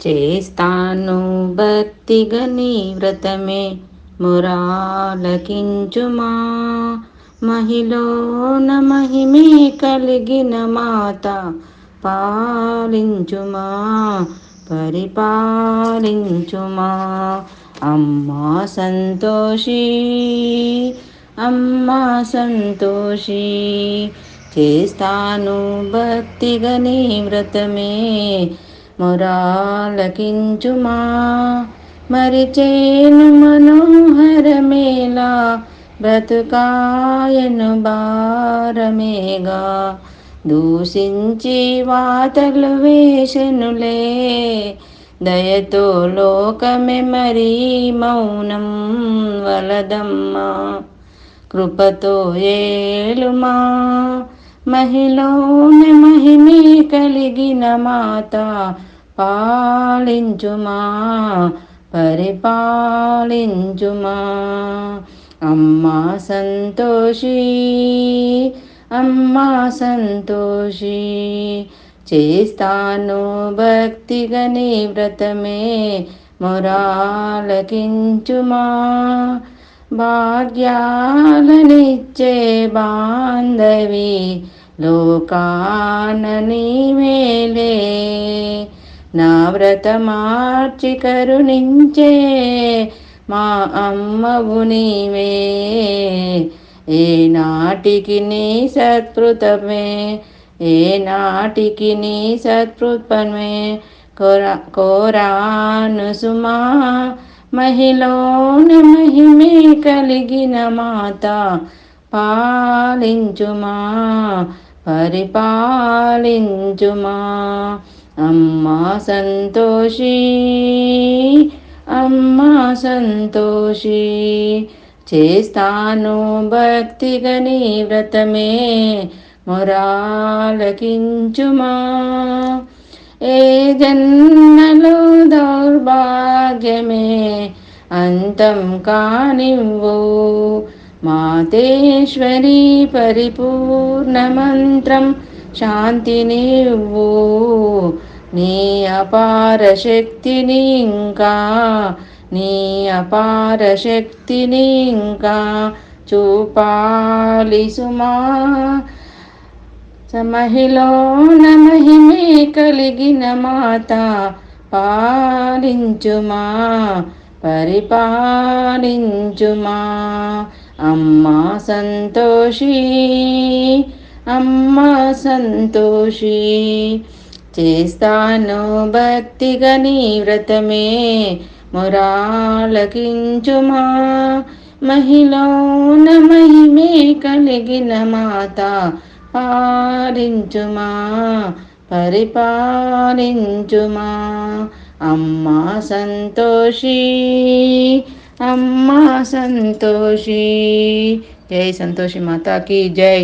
చేస్తాను భక్తిగా నీ వ్రతమే మురాలకించుమా. మహిలోన మహిమే కలిగిన మాత పాలించుమా, పరిపాలించుమా. అమ్మా సంతోషి, అమ్మా సంతోషి, చేస్తాను భక్తిగా నీ వ్రతమే మురాలకించుమా. మరిచేను మనోహరమేలా బ్రతుకాయను భారమేగా. దూషించి వాతలు వేసెనులే దయతో లోకమే మరీ మౌనం వలదమ్మా. కృపతో ఏలుమా, మహిలోన మహిమే కలిగిన మాత పాలించుమా, పరిపాలించుమా. అమ్మా సంతోషి, అమ్మా సంతోషి, చేస్తాను భక్తిగా నీ వ్రతమే మురాలకించుమా. భాగ్యాలనిచ్చే బాంధవి లోకాన నీవేలే. నా వ్రతమార్చి కరుణించే మా అమ్మవు నీవే. ఏ నాటికి నీ సత్కృతమే, ఏ నాటికి నీ సత్కృతమే కోరాను సుమా. మహిలోన మహిమే కలిగిన మాత పాలించుమా, పరిపాలించుమా. అమ్మా సంతోషి, అమ్మా సంతోషి, చేస్తాను భక్తిగా నీ వ్రతమే మురాలకించుమా. ఏ జన్మలో దౌర్భాగ్యమే అంతం కానివ్వు మాతేశ్వరి. పరిపూర్ణ మంత్రం శాంతినివ్వు. నీ అపార శక్తిని ఇంకా, నీ అపార శక్తిని ఇంకా చూపాలి సుమా. మహిలోన మహిమే కలిగిన మాత పాలించుమా, పరిపాలించుమా. అమ్మా సంతోషి, అమ్మా సంతోషి, చేస్తాను భక్తిగా నీ వ్రతమే మురాలకించుమా. మహిలోన మహిమే కలిగిన మాత పాలించుమా, పరిపాలించుమా. అమ్మా సంతోషి, అమ్మా సంతోషి. జై సంతోషి మాతాకి జై.